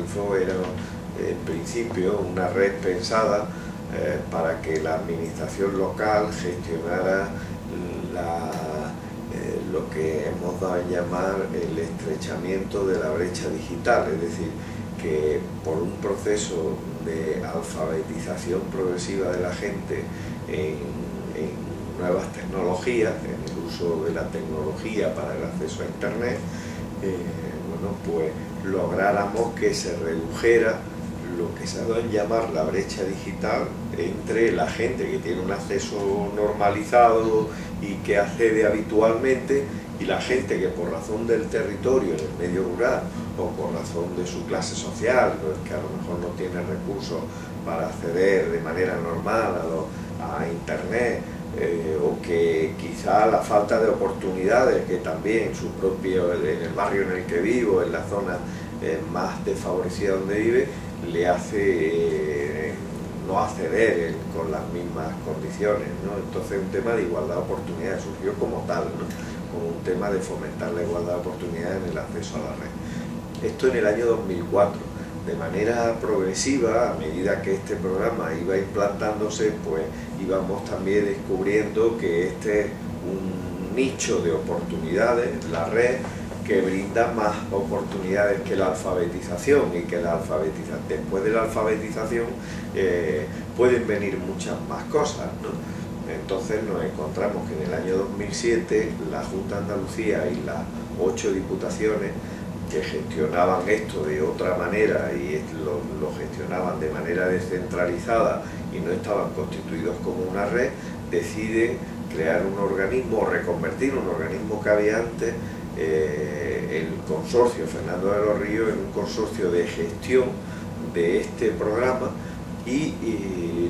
Info era en principio una red pensada para que la administración local gestionara lo que hemos dado a llamar el estrechamiento de la brecha digital, es decir, que por un proceso de alfabetización progresiva de la gente en nuevas tecnologías, en el uso de la tecnología para el acceso a Internet, bueno, pues lográramos que se redujera lo que se ha dado en llamar la brecha digital entre la gente que tiene un acceso normalizado y que accede habitualmente, y la gente que por razón del territorio en el medio rural o por razón de su clase social, pues que a lo mejor no tiene recursos para acceder de manera normal a Internet, o que quizá la falta de oportunidades que también su propio, en el barrio en el que vivo, en la zona más desfavorecida donde vive, le hace no acceder con las mismas condiciones, ¿no? Entonces un tema de igualdad de oportunidades surgió como tal, ¿no? Como un tema de fomentar la igualdad de oportunidades en el acceso a la red. Esto en el año 2004. De manera progresiva, a medida que este programa iba implantándose, pues íbamos también descubriendo que este es un nicho de oportunidades, la red, que brinda más oportunidades que la alfabetización, y que después de la alfabetización pueden venir muchas más cosas, ¿no? Entonces nos encontramos que en el año 2007 la Junta de Andalucía y las 8 diputaciones que gestionaban esto de otra manera y lo gestionaban de manera descentralizada y no estaban constituidos como una red, deciden crear un organismo, reconvertir un organismo que había antes, el consorcio Fernando de los Ríos, en un consorcio de gestión de este programa, y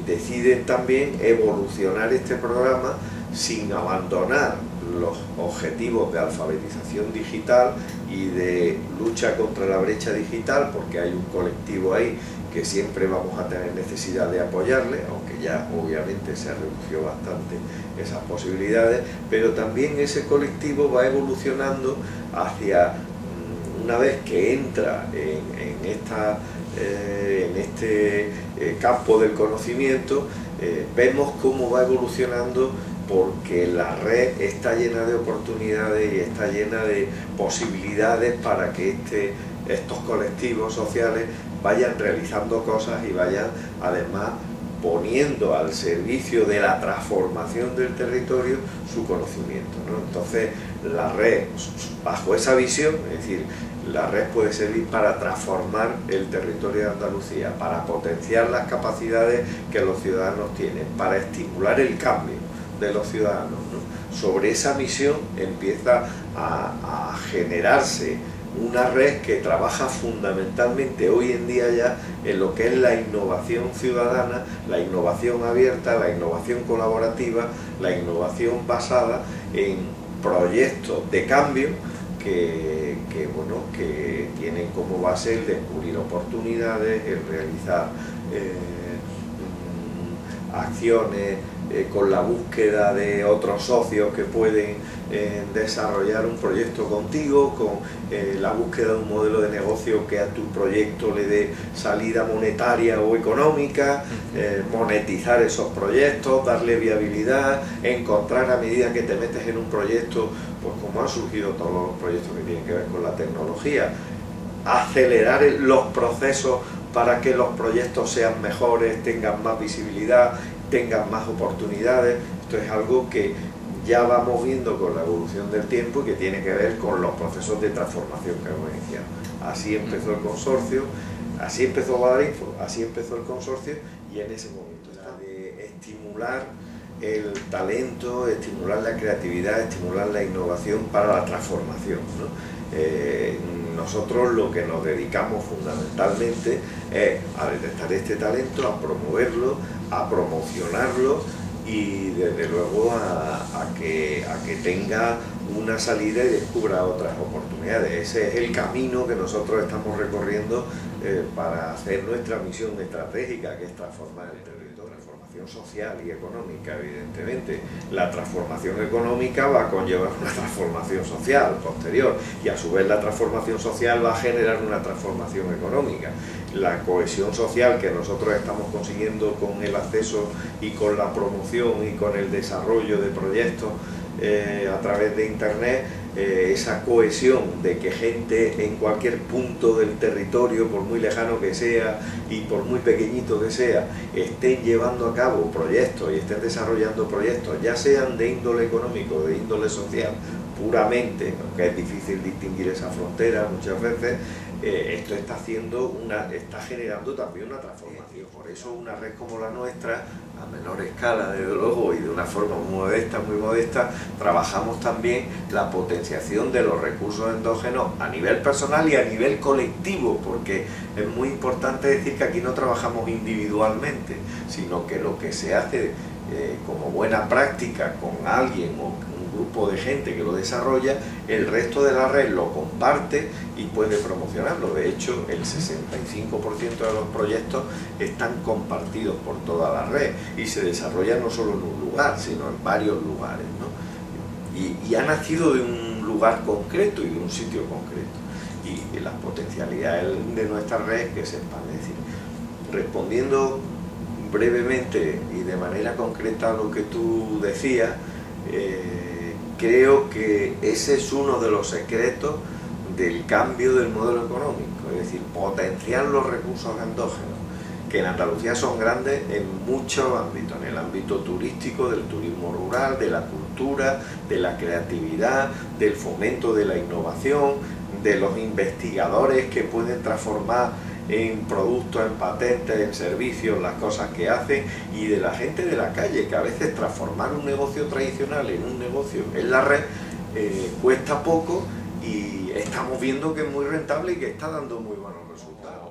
deciden también evolucionar este programa sin abandonar los objetivos de alfabetización digital y de lucha contra la brecha digital, porque hay un colectivo ahí que siempre vamos a tener necesidad de apoyarle, aunque ya obviamente se redució bastante esas posibilidades, pero también ese colectivo va evolucionando hacia, una vez que entra en este campo del conocimiento, vemos cómo va evolucionando, porque la red está llena de oportunidades y está llena de posibilidades para que estos colectivos sociales vayan realizando cosas y vayan además poniendo al servicio de la transformación del territorio su conocimiento, ¿no? Entonces la red, bajo esa visión, es decir, la red puede servir para transformar el territorio de Andalucía, para potenciar las capacidades que los ciudadanos tienen, para estimular el cambio de los ciudadanos, ¿no? Sobre esa misión empieza a generarse una red que trabaja fundamentalmente hoy en día ya en lo que es la innovación ciudadana, la innovación abierta, la innovación colaborativa, la innovación basada en proyectos de cambio que tienen como base el descubrir oportunidades, el realizar acciones con la búsqueda de otros socios que pueden desarrollar un proyecto contigo, con la búsqueda de un modelo de negocio que a tu proyecto le dé salida monetaria o económica, monetizar esos proyectos, darle viabilidad, encontrar, a medida que te metes en un proyecto, pues como han surgido todos los proyectos que tienen que ver con la tecnología, acelerar los procesos para que los proyectos sean mejores, tengan más visibilidad, tengan más oportunidades. Esto es algo que ya vamos viendo con la evolución del tiempo y que tiene que ver con los procesos de transformación que hemos iniciado. Así empezó el consorcio, así empezó Badalinfo, así empezó el consorcio, y en ese momento está de estimular el talento, estimular la creatividad, estimular la innovación para la transformación, ¿no? Nosotros lo que nos dedicamos fundamentalmente es a detectar este talento, a promoverlo, a promocionarlo y desde luego a que tenga una salida y descubra otras oportunidades. Ese es el camino que nosotros estamos recorriendo para hacer nuestra misión estratégica, que es transformar el territorio, transformación transformación social y económica, evidentemente. La transformación económica va a conllevar una transformación social posterior, y a su vez la transformación social va a generar una transformación económica. La cohesión social que nosotros estamos consiguiendo con el acceso y con la promoción y con el desarrollo de proyectos a través de Internet, esa cohesión de que gente en cualquier punto del territorio, por muy lejano que sea y por muy pequeñito que sea, estén llevando a cabo proyectos y estén desarrollando proyectos, ya sean de índole económico, de índole social, puramente, aunque es difícil distinguir esa frontera muchas veces, esto está generando también una transformación. Por eso una red como la nuestra, a menor escala desde luego y de una forma muy modesta, trabajamos también la potenciación de los recursos endógenos a nivel personal y a nivel colectivo, porque es muy importante decir que aquí no trabajamos individualmente, sino que lo que se hace como buena práctica con alguien o un grupo de gente que lo desarrolla, el resto de la red lo comparte y puede promocionarlo. De hecho, el 65% de los proyectos están compartidos por toda la red y se desarrollan no solo en un lugar, sino en varios lugares, ¿no? Y ha nacido de un lugar concreto y de un sitio concreto. Y las potencialidades de nuestra red que se expanden. Es decir, respondiendo brevemente y de manera concreta a lo que tú decías, creo que ese es uno de los secretos del cambio del modelo económico, es decir, potenciar los recursos endógenos, que en Andalucía son grandes en muchos ámbitos, en el ámbito turístico, del turismo rural, de la cultura, de la creatividad, del fomento de la innovación, de los investigadores que pueden transformar en productos, en patentes, en servicios, las cosas que hacen, y de la gente de la calle, que a veces transformar un negocio tradicional en un negocio en la red cuesta poco, y estamos viendo que es muy rentable y que está dando muy buenos resultados.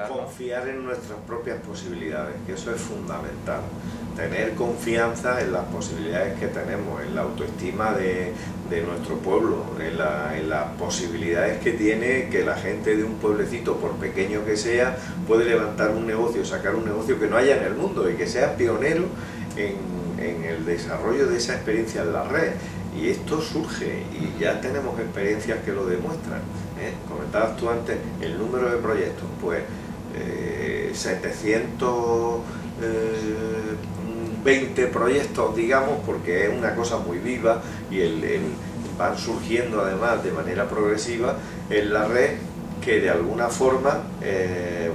Confiar en nuestras propias posibilidades, que eso es fundamental. Tener confianza en las posibilidades que tenemos, en la autoestima de nuestro pueblo, en las posibilidades que tiene que la gente de un pueblecito, por pequeño que sea, puede levantar un negocio, sacar un negocio que no haya en el mundo y que sea pionero en el desarrollo de esa experiencia en la red. Y esto surge y ya tenemos experiencias que lo demuestran. Comentabas tú antes el número de proyectos, pues 720 proyectos, digamos, porque es una cosa muy viva y van surgiendo además de manera progresiva en la red, que de alguna forma,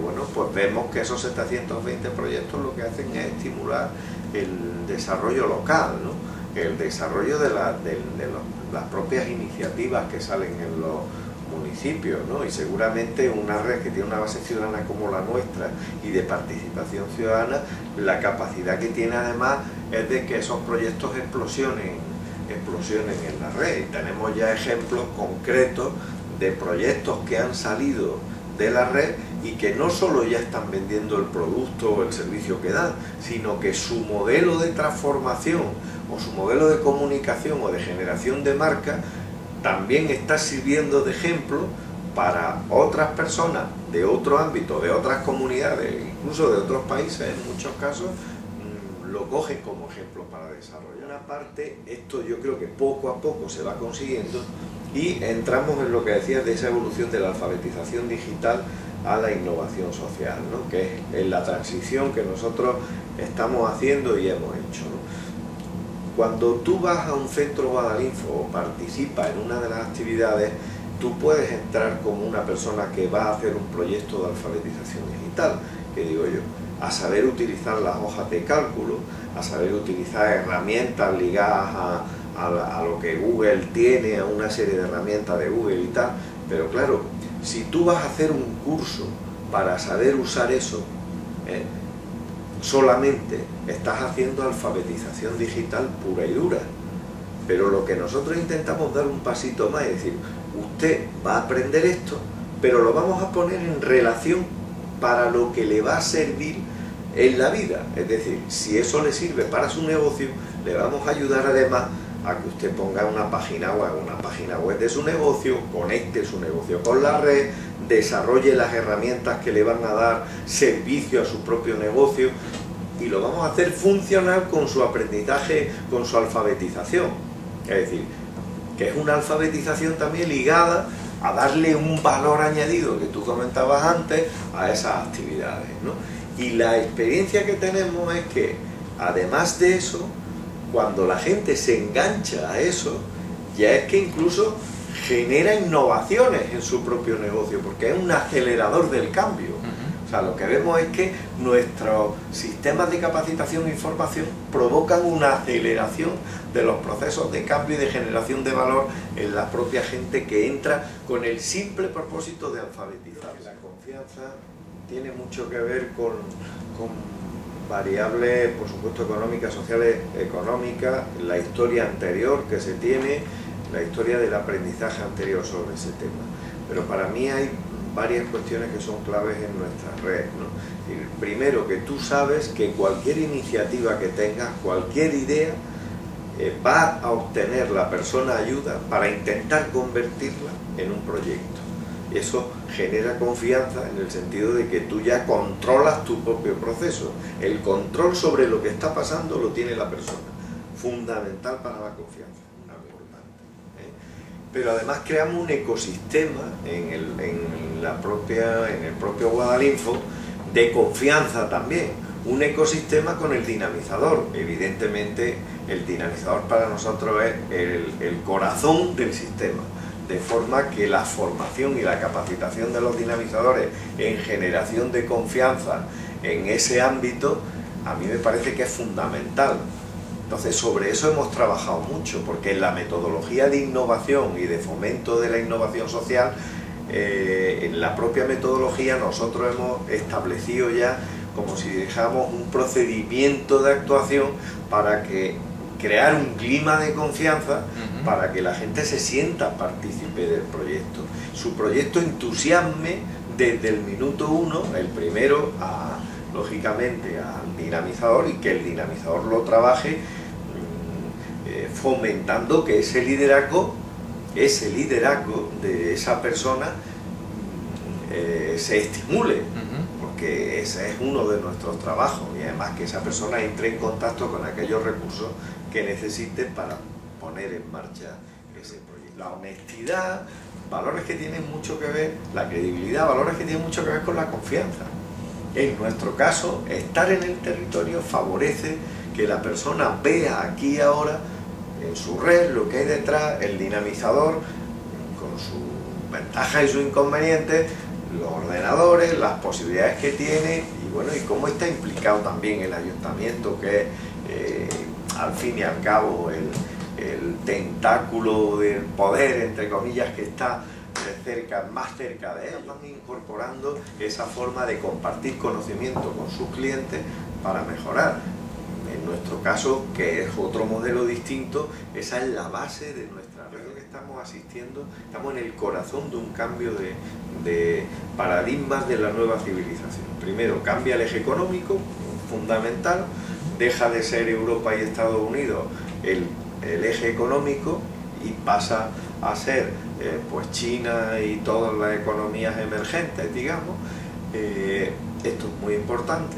bueno, pues vemos que esos 720 proyectos lo que hacen es estimular el desarrollo local, ¿no? El desarrollo de las propias iniciativas que salen en los municipios, ¿no? Y seguramente una red que tiene una base ciudadana como la nuestra y de participación ciudadana, la capacidad que tiene además es de que esos proyectos explosionen en la red. Y tenemos ya ejemplos concretos de proyectos que han salido de la red y que no solo ya están vendiendo el producto o el servicio que dan, sino que su modelo de transformación o su modelo de comunicación o de generación de marca también está sirviendo de ejemplo para otras personas de otro ámbito, de otras comunidades, incluso de otros países. En muchos casos lo cogen como ejemplo para desarrollar. Una parte, esto yo creo que poco a poco se va consiguiendo, y entramos en lo que decías de esa evolución de la alfabetización digital a la innovación social, ¿no? Que es la transición que nosotros estamos haciendo y hemos hecho, ¿no? Cuando tú vas a un centro Guadalinfo o participas en una de las actividades, tú puedes entrar como una persona que va a hacer un proyecto de alfabetización digital, que digo yo, a saber utilizar las hojas de cálculo, a saber utilizar herramientas ligadas a lo que Google tiene, a una serie de herramientas de Google y tal. Pero claro, si tú vas a hacer un curso para saber usar eso, solamente estás haciendo alfabetización digital pura y dura. Pero lo que nosotros intentamos dar un pasito más, es decir, usted va a aprender esto, pero lo vamos a poner en relación para lo que le va a servir en la vida. Es decir, si eso le sirve para su negocio, le vamos a ayudar además a que usted ponga una página web de su negocio, conecte su negocio con la red, desarrolle las herramientas que le van a dar servicio a su propio negocio. y lo vamos a hacer funcional con su aprendizaje, con su alfabetización. Es decir, que es una alfabetización también ligada a darle un valor añadido que tú comentabas antes a esas actividades, ¿no? Y la experiencia que tenemos es que, además de eso, cuando la gente se engancha a eso, ya es que incluso genera innovaciones en su propio negocio, porque es un acelerador del cambio. O sea, lo que vemos es que nuestros sistemas de capacitación e información provocan una aceleración de los procesos de cambio y de generación de valor en la propia gente que entra con el simple propósito de alfabetizar. La confianza tiene mucho que ver con variables, por supuesto, económicas, sociales, económicas, la historia anterior que se tiene, la historia del aprendizaje anterior sobre ese tema. Pero para mí hay varias cuestiones que son claves en nuestra red, ¿no? Primero, que tú sabes que cualquier iniciativa que tengas, cualquier idea, va a obtener la persona ayuda para intentar convertirla en un proyecto. Y eso genera confianza en el sentido de que tú ya controlas tu propio proceso. El control sobre lo que está pasando lo tiene la persona. Fundamental para la confianza. Pero además creamos un ecosistema en el propio Guadalinfo de confianza también, un ecosistema con el dinamizador. Evidentemente el dinamizador para nosotros es el corazón del sistema, de forma que la formación y la capacitación de los dinamizadores en generación de confianza en ese ámbito a mí me parece que es fundamental. Entonces, sobre eso hemos trabajado mucho, porque en la metodología de innovación y de fomento de la innovación social, en la propia metodología nosotros hemos establecido ya como si dejamos un procedimiento de actuación para crear un clima de confianza para que la gente se sienta partícipe del proyecto. Su proyecto entusiasme desde el minuto uno, el primero, lógicamente al dinamizador, y que el dinamizador lo trabaje fomentando que ese liderazgo de esa persona se estimule, porque ese es uno de nuestros trabajos, y además que esa persona entre en contacto con aquellos recursos que necesite para poner en marcha ese proyecto. La honestidad, valores que tienen mucho que ver, la credibilidad, valores que tienen mucho que ver con la confianza. En nuestro caso, estar en el territorio favorece que la persona vea aquí y ahora en su red lo que hay detrás, el dinamizador, con sus ventajas y sus inconvenientes, los ordenadores, las posibilidades que tiene, y bueno, y cómo está implicado también el ayuntamiento, que es al fin y al cabo el tentáculo del poder, entre comillas, que está más cerca de él. Van incorporando esa forma de compartir conocimiento con sus clientes para mejorar. En nuestro caso, que es otro modelo distinto, esa es la base de nuestra red. Creo que estamos asistiendo, estamos en el corazón de un cambio de paradigmas de la nueva civilización. Primero, cambia el eje económico, fundamental, deja de ser Europa y Estados Unidos el eje económico y pasa a ser pues China y todas las economías emergentes, digamos. Esto es muy importante.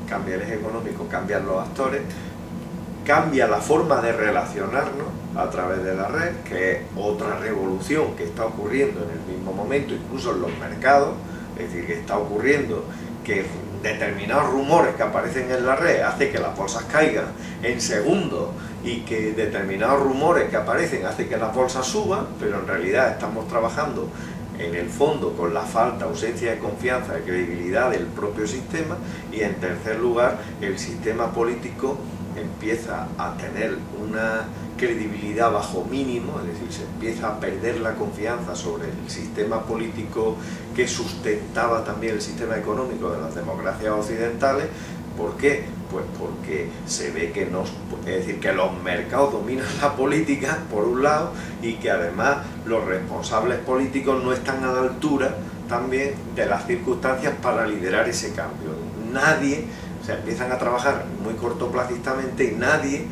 Cambia el eje económico, cambian los actores, cambia la forma de relacionarnos a través de la red, que es otra revolución que está ocurriendo en el mismo momento, incluso en los mercados. Es decir, que está ocurriendo que determinados rumores que aparecen en la red hacen que las bolsas caigan en segundos, y que determinados rumores que aparecen hacen que las bolsas suban, pero en realidad estamos trabajando en el fondo con la falta, ausencia de confianza, de credibilidad del propio sistema. Y en tercer lugar, el sistema político empieza a tener una credibilidad bajo mínimo, es decir, se empieza a perder la confianza sobre el sistema político que sustentaba también el sistema económico de las democracias occidentales. ¿Por qué? Pues porque se ve que es decir, que los mercados dominan la política, por un lado, y que además los responsables políticos no están a la altura también de las circunstancias para liderar ese cambio. Nadie, o sea, empiezan a trabajar muy cortoplacistamente y nadie,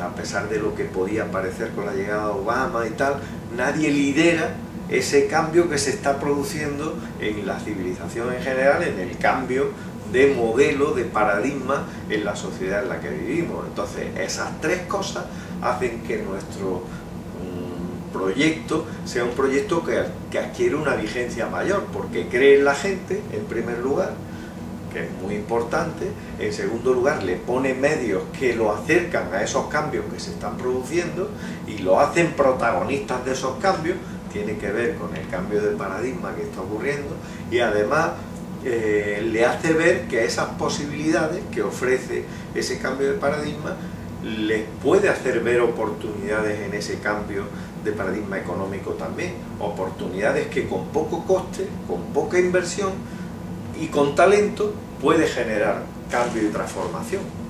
a pesar de lo que podía parecer con la llegada de Obama y tal, nadie lidera ese cambio que se está produciendo en la civilización en general, en el cambio de modelo, de paradigma en la sociedad en la que vivimos. Entonces, esas tres cosas hacen que nuestro proyecto sea un proyecto que adquiere una vigencia mayor, porque cree en la gente, en primer lugar, que es muy importante. En segundo lugar, le pone medios que lo acercan a esos cambios que se están produciendo y lo hacen protagonistas de esos cambios. Tiene que ver con el cambio de paradigma que está ocurriendo, y además le hace ver que esas posibilidades que ofrece ese cambio de paradigma les puede hacer ver oportunidades en ese cambio de paradigma económico también, oportunidades que con poco coste, con poca inversión y con talento puede generar cambio y transformación.